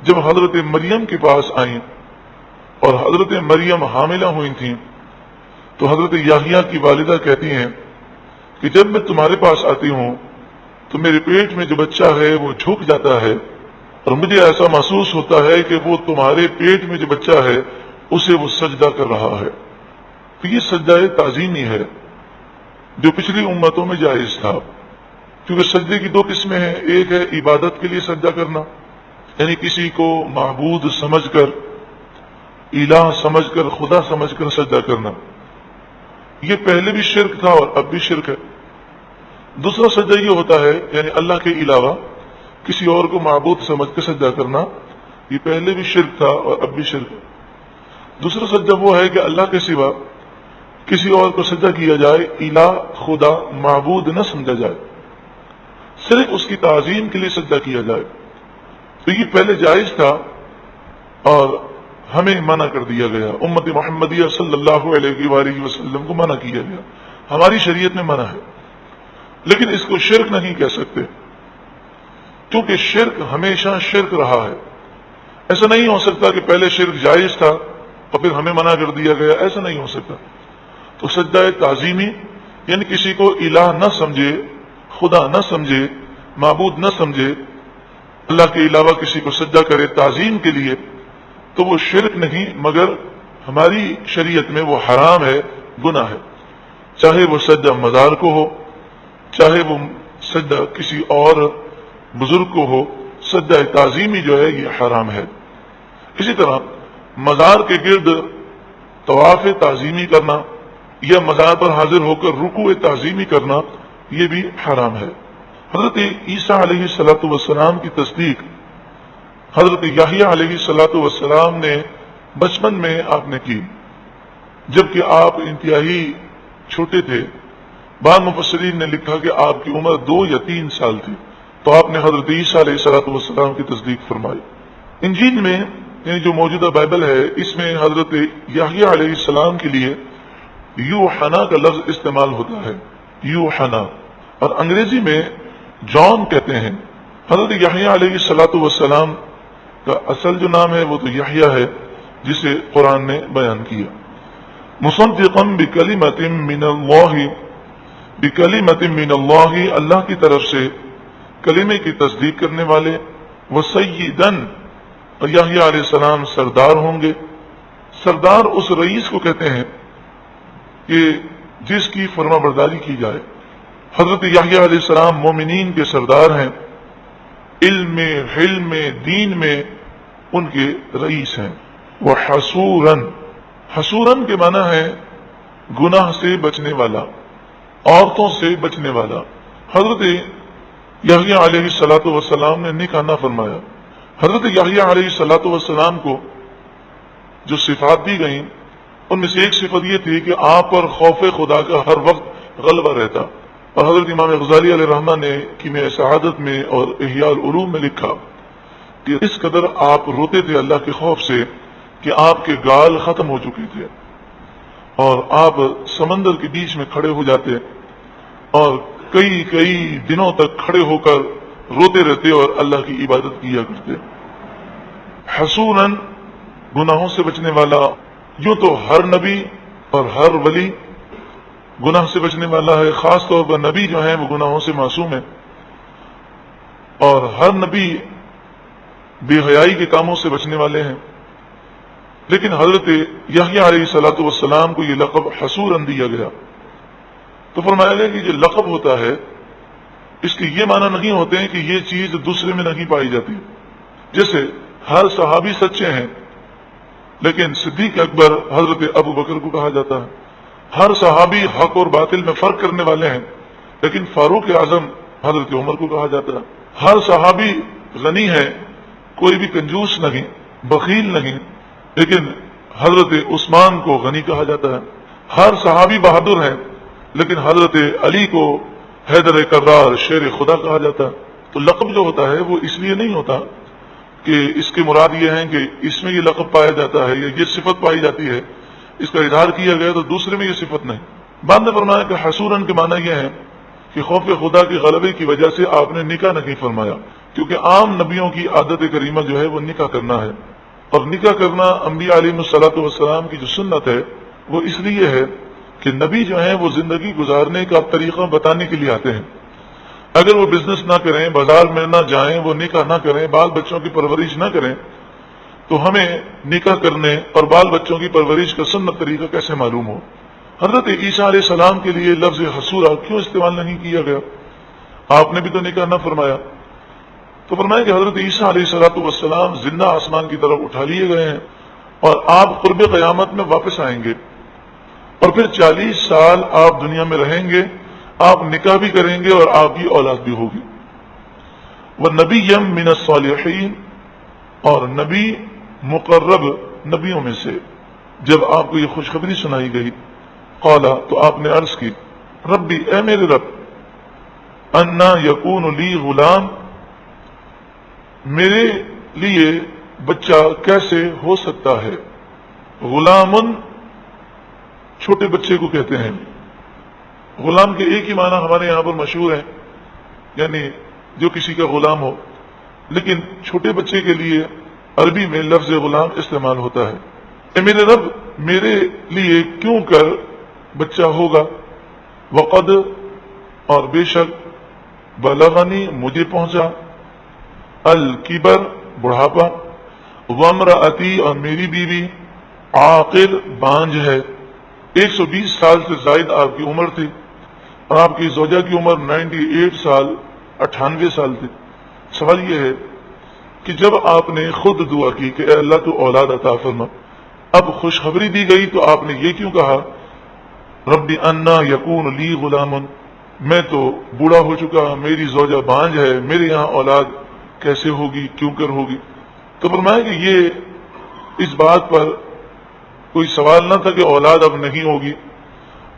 جب حضرت مریم کے پاس آئیں اور حضرت مریم حاملہ ہوئی تھیں تو حضرت یحییٰ کی والدہ کہتی ہیں کہ جب میں تمہارے پاس آتی ہوں تو میرے پیٹ میں جو بچہ ہے وہ جھک جاتا ہے، اور مجھے ایسا محسوس ہوتا ہے کہ وہ تمہارے پیٹ میں جو بچہ ہے اسے وہ سجدہ کر رہا ہے. تو یہ سجدہ تعظیمی ہے جو پچھلی امتوں میں جائز تھا، کیونکہ سجدے کی 2 قسمیں ہیں. ایک ہے عبادت کے لیے سجدہ کرنا، یعنی کسی کو معبود سمجھ کر، الہ سمجھ کر، خدا سمجھ کر سجدہ کرنا. یہ پہلے بھی شرک تھا اور اب بھی شرک ہے. دوسرا سجدہ یہ ہوتا ہے یعنی اللہ کے علاوہ کسی اور کو معبود سمجھ کر سجدہ کرنا، یہ پہلے بھی شرک تھا اور اب بھی شرک ہے. دوسرا سجدہ وہ ہے کہ اللہ کے سوا کسی اور کو سجدہ کیا جائے، الہ خدا معبود نہ سمجھا جائے، صرف اس کی تعظیم کے لیے سجدہ کیا جائے. تو یہ پہلے جائز تھا اور ہمیں منع کر دیا گیا. امت محمدیہ صلی اللہ علیہ وآلہ وسلم کو منع کیا گیا، ہماری شریعت میں منع ہے. لیکن اس کو شرک نہیں کہہ سکتے، کیونکہ شرک ہمیشہ شرک رہا ہے. ایسا نہیں ہو سکتا کہ پہلے شرک جائز تھا اور پھر ہمیں منع کر دیا گیا، ایسا نہیں ہو سکتا. تو سجدہ تعظیمی یعنی کسی کو الہ نہ سمجھے، خدا نہ سمجھے، معبود نہ سمجھے، اللہ کے علاوہ کسی کو سجدہ کرے تعظیم کے لیے، تو وہ شرک نہیں، مگر ہماری شریعت میں وہ حرام ہے، گناہ ہے. چاہے وہ سجدہ مزار کو ہو، چاہے وہ سجدہ کسی اور بزرگ کو ہو، سجدہ تعظیمی جو ہے یہ حرام ہے. اسی طرح مزار کے گرد طواف تعظیمی کرنا یا مزار پر حاضر ہو کر رکوع تعظیمی کرنا یہ بھی حرام ہے. حضرت عیسیٰ علیہ الصلوۃ والسلام کی تصدیق حضرت یحییٰ علیہ الصلوۃ والسلام نے بچپن میں آپ نے کی، جبکہ آپ انتہائی چھوٹے تھے. بعض مفسرین نے لکھا کہ آپ کی عمر 2 یا 3 سال تھی، تو آپ نے حضرت عیسیٰ علیہ الصلوۃ والسلام کی تصدیق فرمائی. انجیل میں یعنی جو موجودہ بائبل ہے اس میں حضرت یحییٰ علیہ السلام کے لیے یوحنا کا لفظ استعمال ہوتا ہے، یوحنا، اور انگریزی میں جان کہتے ہیں. حضرت یحییٰ علیہ الصلوۃ والسلام کا اصل جو نام ہے وہ تو یحییٰ ہے جسے قرآن نے بیان کیا. مصدقا بکلمۃ من اللہ، بکلمۃ من اللہ، اللہ کی طرف سے کلمے کی تصدیق کرنے والے. وسیداً، اور یحییٰ علیہ السلام سردار ہوں گے. سردار اس رئیس کو کہتے ہیں کہ جس کی فرما برداری کی جائے. حضرت یحییٰ علیہ السلام مومنین کے سردار ہیں، علم میں، حلم میں، دین میں ان کے رئیس ہیں. وہ حسوراً، حسوراً کے معنی ہے گناہ سے بچنے والا، عورتوں سے بچنے والا. حضرت یحییٰ علیہ الصلوۃ والسلام نے نکاح نہ فرمایا. حضرت یحییٰ علیہ الصلوۃ والسلام کو جو صفات دی گئیں ان میں سے ایک صفت یہ تھی کہ آپ پر خوف خدا کا ہر وقت غلبہ رہتا. اور حضرت امام غزالی علیہ الرحمہ نے کیمیاء سعادت میں اور احیاء العلوم میں لکھا کہ اس قدر آپ روتے تھے اللہ کے خوف سے کہ آپ کے گال ختم ہو چکے تھے اور آپ سمندر کے بیچ میں کھڑے ہو جاتے اور کئی کئی دنوں تک کھڑے ہو کر روتے رہتے اور اللہ کی عبادت کیا کرتے. حسوناً گناہوں سے بچنے والا. یوں تو ہر نبی اور ہر ولی گناہ سے بچنے والا ہے، خاص طور پر نبی جو ہیں وہ گناہوں سے معصوم ہیں، اور ہر نبی بے حیائی کے کاموں سے بچنے والے ہیں. لیکن حضرت یحییٰ علیہ الصلوۃ والسلام کو یہ لقب حسوراً دیا گیا. تو فرمایا گیا کہ جو لقب ہوتا ہے اس کے یہ معنی نہیں ہوتے ہیں کہ یہ چیز دوسرے میں نہیں پائی جاتی. جیسے ہر صحابی سچے ہیں لیکن صدیق اکبر حضرت ابو بکر کو کہا جاتا ہے. ہر صحابی حق اور باطل میں فرق کرنے والے ہیں لیکن فاروق اعظم حضرت عمر کو کہا جاتا ہے. ہر صحابی غنی ہے، کوئی بھی کنجوس نہیں، بخیل نہیں، لیکن حضرت عثمان کو غنی کہا جاتا ہے. ہر صحابی بہادر ہے لیکن حضرت علی کو حیدر کرار شیر خدا کہا جاتا ہے. تو لقب جو ہوتا ہے وہ اس لیے نہیں ہوتا کہ اس کے مراد یہ ہیں کہ اس میں یہ لقب پایا جاتا ہے یا یہ صفت پائی جاتی ہے، اس کا اظہار کیا گیا تو دوسرے میں یہ صفت نہیں. بعد میں فرمایا کہ حسوراً کے معنی یہ ہے کہ خوف خدا کے غلبے کی وجہ سے آپ نے نکاح نہیں فرمایا، کیونکہ عام نبیوں کی عادت کریمہ جو ہے وہ نکاح کرنا ہے، اور نکاح کرنا انبیاء علیہ الصلوۃ والسلام کی جو سنت ہے وہ اس لیے ہے کہ نبی جو ہیں وہ زندگی گزارنے کا طریقہ بتانے کے لیے آتے ہیں. اگر وہ بزنس نہ کریں، بازار میں نہ جائیں، وہ نکاح نہ کریں، بال بچوں کی پرورش نہ کریں، تو ہمیں نکاح کرنے اور بال بچوں کی پرورش کا سنت طریقہ کیسے معلوم ہو؟ حضرت عیسیٰ علیہ السلام کے لیے لفظ حسورہ کیوں استعمال نہیں کیا گیا؟ آپ نے بھی تو نکاح نہ فرمایا. تو فرمایا کہ حضرت عیسیٰ علیہ الصلوۃ والسلام زندہ آسمان کی طرف اٹھا لیے گئے ہیں اور آپ قرب قیامت میں واپس آئیں گے، اور پھر 40 سال آپ دنیا میں رہیں گے، آپ نکاح بھی کریں گے اور آپ کی اولاد بھی ہوگی. وَنَبِيًّا مِّنَ الصَّالِحِينَ، اور نبی مقرب نبیوں میں سے. جب آپ کو یہ خوشخبری سنائی گئی، قالا، تو آپ نے عرض کی، ربی، اے میرے رب، انا یکون لی غلام، میرے لیے بچہ کیسے ہو سکتا ہے؟ غلام چھوٹے بچے کو کہتے ہیں. غلام کے ایک ہی معنی ہمارے یہاں پر مشہور ہے، یعنی جو کسی کا غلام ہو، لیکن چھوٹے بچے کے لیے عربی میں لفظ غلام استعمال ہوتا ہے. اے میرے رب، میرے لیے کیوں کر بچہ ہوگا؟ وقد، اور بے شک، بلغنی، مجھے پہنچا، الکبر، بڑھاپا، وامرأتی، اور میری بیوی، عاقر، بانجھ ہے. 120 سال سے زائد آپ کی عمر تھی اور آپ کی زوجہ کی عمر 98 سال 98 سال تھی. سوال یہ ہے کہ جب آپ نے خود دعا کی کہ اے اللہ تو اولاد عطا فرما، اب خوشخبری دی گئی تو آپ نے یہ کیوں کہا ربی انا یکون لی غلام، میں تو بوڑھا ہو چکا، میری زوجہ بانجھ ہے، میرے یہاں اولاد کیسے ہوگی، کیوں کر ہوگی؟ تو فرمایا کہ یہ اس بات پر کوئی سوال نہ تھا کہ اولاد اب نہیں ہوگی،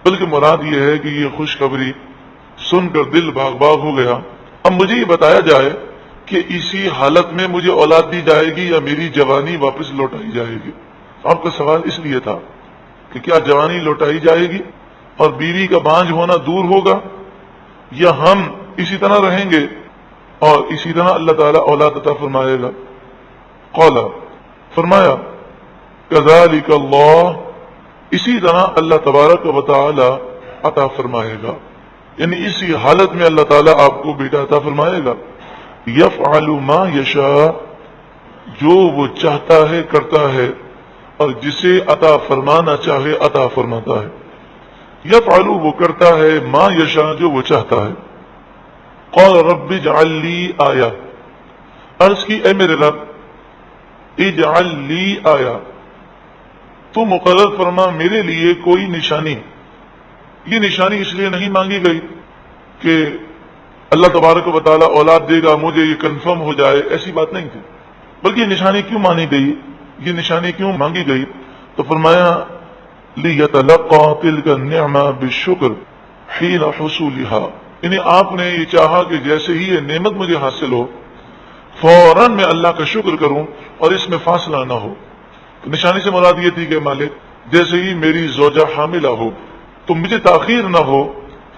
بلکہ مراد یہ ہے کہ یہ خوشخبری سن کر دل باغ باغ ہو گیا. اب مجھے یہ بتایا جائے کہ اسی حالت میں مجھے اولاد دی جائے گی یا میری جوانی واپس لوٹائی جائے گی؟ آپ کا سوال اس لیے تھا کہ کیا جوانی لوٹائی جائے گی اور بیوی کا بانجھ ہونا دور ہوگا، یا ہم اسی طرح رہیں گے اور اسی طرح اللہ تعالیٰ اولاد عطا فرمائے گا؟ قال، فرمایا، کذالک اللہ، اسی طرح اللہ تبارک و تعالی عطا فرمائے گا، یعنی اسی حالت میں اللہ تعالیٰ آپ کو بیٹا عطا فرمائے گا. یفعل ما یشاء، جو وہ چاہتا ہے کرتا ہے، اور جسے عطا فرمانا چاہے عطا فرماتا ہے. یفعل، وہ کرتا ہے، ما یشاء، جو وہ چاہتا ہے. قال رب اجعل لی آیہ، عرض کی اے میرے رب، اجعل لی آیہ، تو مقرر فرما میرے لیے کوئی نشانی. یہ نشانی اس لیے نہیں مانگی گئی کہ اللہ تبارک و تعالیٰ اولاد دے گا، مجھے یہ کنفرم ہو جائے، ایسی بات نہیں تھی. بلکہ یہ نشانی کیوں مانی گئی، یہ نشانی کیوں مانگی گئی؟ تو فرمایا لیتلقى تلك النعمة بالشکر حین حصولها، یعنی آپ نے یہ چاہا کہ جیسے ہی یہ نعمت مجھے حاصل ہو فوراً میں اللہ کا شکر کروں اور اس میں فاصلہ نہ ہو. تو نشانی سے مراد یہ تھی کہ مالک جیسے ہی میری زوجہ حاملہ ہو تو مجھے تاخیر نہ ہو،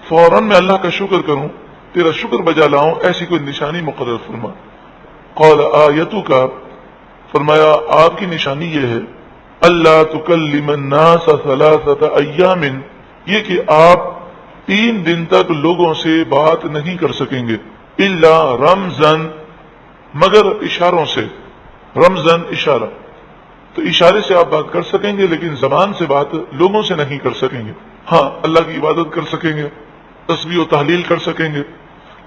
فوراً میں اللہ کا شکر کروں، تیرا شکر بجا لاؤں، ایسی کوئی نشانی مقرر فرما۔ قال آیتک، فرمایا آپ کی نشانی یہ ہے، اللہ تکلم الناس ثلاثۃ ایام، یہ کہ آپ 3 دن تک لوگوں سے بات نہیں کر سکیں گے، الا رمزن، مگر اشاروں سے، رمزن اشارہ، تو اشارے سے آپ بات کر سکیں گے لیکن زبان سے بات لوگوں سے نہیں کر سکیں گے۔ ہاں اللہ کی عبادت کر سکیں گے، تسبیح و تحلیل کر سکیں گے،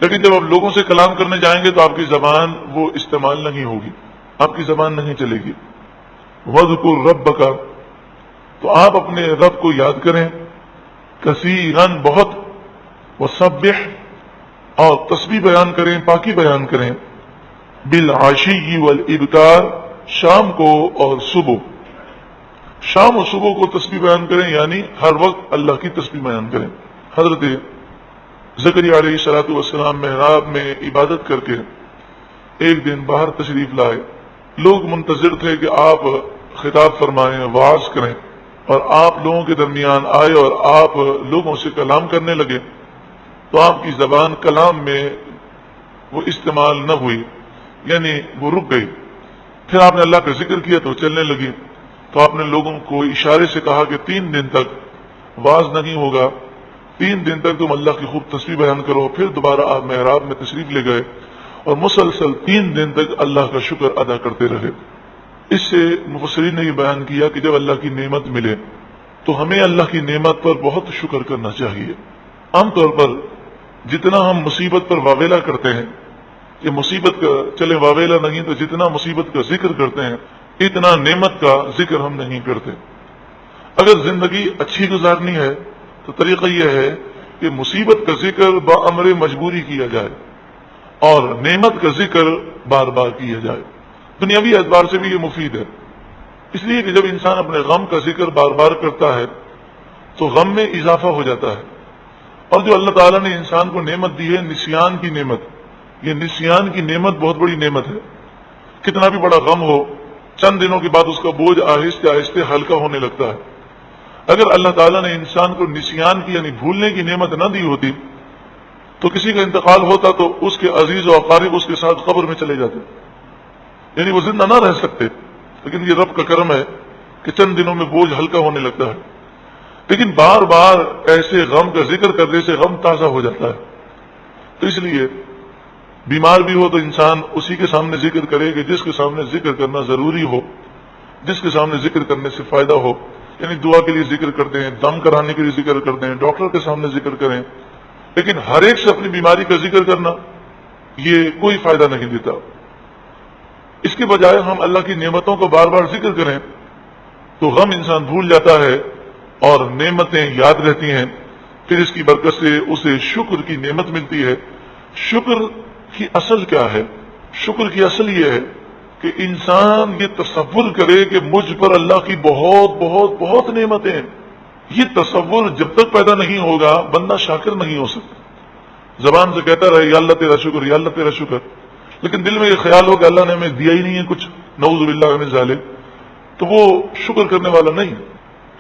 لیکن جب آپ لوگوں سے کلام کرنے جائیں گے تو آپ کی زبان وہ استعمال نہیں ہوگی، آپ کی زبان نہیں چلے گی۔ وَاذْكُرْ رَبَّكَ، تو آپ اپنے رب کو یاد کریں، کثیراً بہت، وَسَبِّحْ، اور تسبیح بیان کریں، پاکی بیان کریں، بِالْعَشِيِّ وَالْإِبْكَارِ، شام کو اور صبح، شام اور صبح کو تسبیح بیان کریں، یعنی ہر وقت اللہ کی تسبیح بیان کریں۔ حضرت زکریا علیہ الصلوۃ والسلام محراب میں عبادت کر کے ایک دن باہر تشریف لائے، لوگ منتظر تھے کہ آپ خطاب فرمائیں، وعظ کریں، اور آپ لوگوں کے درمیان آئے اور آپ لوگوں سے کلام کرنے لگے، تو آپ کی زبان کلام میں وہ استعمال نہ ہوئی، یعنی وہ رک گئی۔ پھر آپ نے اللہ کا ذکر کیا تو چلنے لگی، تو آپ نے لوگوں کو اشارے سے کہا کہ 3 دن تک واز نہیں ہوگا، 3 دن تک تم اللہ کی خوب تسبیح بیان کرو۔ پھر دوبارہ آپ محراب میں تشریف لے گئے اور مسلسل 3 دن تک اللہ کا شکر ادا کرتے رہے۔ اس سے مفسرین نے یہ بیان کیا کہ جب اللہ کی نعمت ملے تو ہمیں اللہ کی نعمت پر بہت شکر کرنا چاہیے۔ عام طور پر جتنا ہم مصیبت پر واویلا کرتے ہیں، یہ مصیبت کا چلے واویلا نہیں تو جتنا مصیبت کا ذکر کرتے ہیں اتنا نعمت کا ذکر ہم نہیں کرتے۔ اگر زندگی اچھی گزارنی ہے تو طریقہ یہ ہے کہ مصیبت کا ذکر بامر مجبوری کیا جائے اور نعمت کا ذکر بار بار کیا جائے۔ دنیاوی اعتبار سے بھی یہ مفید ہے، اس لیے کہ جب انسان اپنے غم کا ذکر بار بار کرتا ہے تو غم میں اضافہ ہو جاتا ہے۔ اور جو اللہ تعالیٰ نے انسان کو نعمت دی ہے، نسیان کی نعمت، یہ نسیان کی نعمت بہت بڑی نعمت ہے۔ کتنا بھی بڑا غم ہو، چند دنوں کے بعد اس کا بوجھ آہستہ آہستہ ہلکا ہونے لگتا ہے۔ اگر اللہ تعالیٰ نے انسان کو نسیان کی یعنی بھولنے کی نعمت نہ دی ہوتی تو کسی کا انتقال ہوتا تو اس کے عزیز و اقارب اس کے ساتھ قبر میں چلے جاتے، یعنی وہ زندہ نہ رہ سکتے۔ لیکن یہ رب کا کرم ہے کہ چند دنوں میں بوجھ ہلکا ہونے لگتا ہے، لیکن بار بار ایسے غم کا ذکر کرنے سے غم تازہ ہو جاتا ہے۔ تو اس لیے بیمار بھی ہو تو انسان اسی کے سامنے ذکر کرے کہ جس کے سامنے ذکر کرنا ضروری ہو، جس کے سامنے ذکر کرنے سے فائدہ ہو، یعنی دعا کے لیے ذکر کرتے ہیں، دم کرانے کے لیے ذکر کرتے ہیں، ڈاکٹر کے سامنے ذکر کریں، لیکن ہر ایک سے اپنی بیماری کا ذکر کرنا یہ کوئی فائدہ نہیں دیتا۔ اس کے بجائے ہم اللہ کی نعمتوں کو بار بار ذکر کریں تو غم انسان بھول جاتا ہے اور نعمتیں یاد رہتی ہیں، پھر اس کی برکت سے اسے شکر کی نعمت ملتی ہے۔ شکر کی اصل کیا ہے؟ شکر کی اصل یہ ہے کہ انسان یہ تصور کرے کہ مجھ پر اللہ کی بہت بہت بہت نعمتیں ہیں۔ یہ تصور جب تک پیدا نہیں ہوگا بندہ شاکر نہیں ہو سکتا۔ زبان سے کہتا رہے یا اللہ تیرا شکر، یا اللہ تیرا شکر، لیکن دل میں یہ خیال ہو کہ اللہ نے ہمیں دیا ہی نہیں ہے کچھ، نعوذ باللہ من ذالک، تو وہ شکر کرنے والا نہیں۔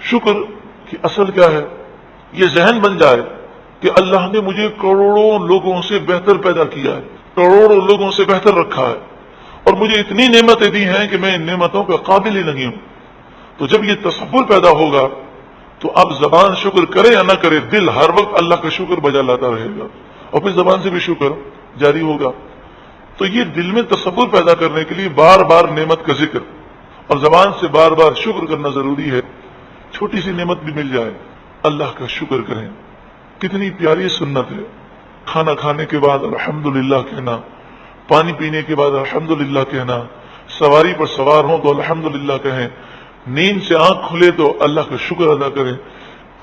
شکر کی اصل کیا ہے؟ یہ ذہن بن جائے کہ اللہ نے مجھے کروڑوں لوگوں سے بہتر پیدا کیا ہے، کروڑوں لوگوں سے بہتر رکھا ہے، اور مجھے اتنی نعمتیں دی ہیں کہ میں ان نعمتوں کا قابل ہی نہیں ہوں۔ تو جب یہ تصور پیدا ہوگا تو اب زبان شکر کرے یا نہ کرے، دل ہر وقت اللہ کا شکر بجا لاتا رہے گا، اور پھر زبان سے بھی شکر جاری ہوگا۔ تو یہ دل میں تصور پیدا کرنے کے لیے بار بار نعمت کا ذکر اور زبان سے بار بار شکر کرنا ضروری ہے۔ چھوٹی سی نعمت بھی مل جائے اللہ کا شکر کریں۔ کتنی پیاری سنت ہے، کھانا کھانے کے بعد الحمدللہ کہنا، پانی پینے کے بعد الحمدللہ کہنا، سواری پر سوار ہوں تو الحمدللہ کہیں، نیند سے آنکھ کھلے تو اللہ کا شکر ادا کریں،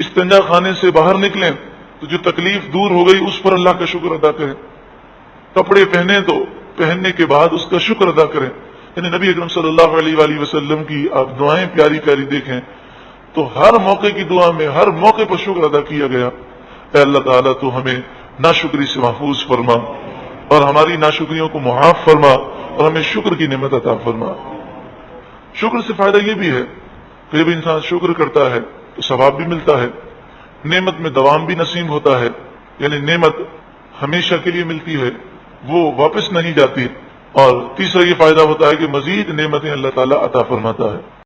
استنجا خانے سے باہر نکلیں تو جو تکلیف دور ہو گئی اس پر اللہ کا شکر ادا کریں، کپڑے پہنے تو پہننے کے بعد اس کا شکر ادا کریں۔ یعنی نبی اکرم صلی اللہ علیہ وآلہ وسلم کی آپ دعائیں پیاری پیاری دیکھیں تو ہر موقع کی دعا میں ہر موقع پر شکر ادا کیا گیا۔ اے اللہ تعالیٰ تو ہمیں ناشکری سے محفوظ فرما اور ہماری ناشکریوں کو معاف فرما اور ہمیں شکر کی نعمت عطا فرما۔ شکر سے فائدہ یہ بھی ہے کہ جب انسان شکر کرتا ہے تو ثواب بھی ملتا ہے، نعمت میں دوام بھی نصیب ہوتا ہے، یعنی نعمت ہمیشہ کے لیے ملتی ہے، وہ واپس نہیں جاتی، اور تیسرا یہ فائدہ ہوتا ہے کہ مزید نعمتیں اللہ تعالیٰ عطا فرماتا ہے۔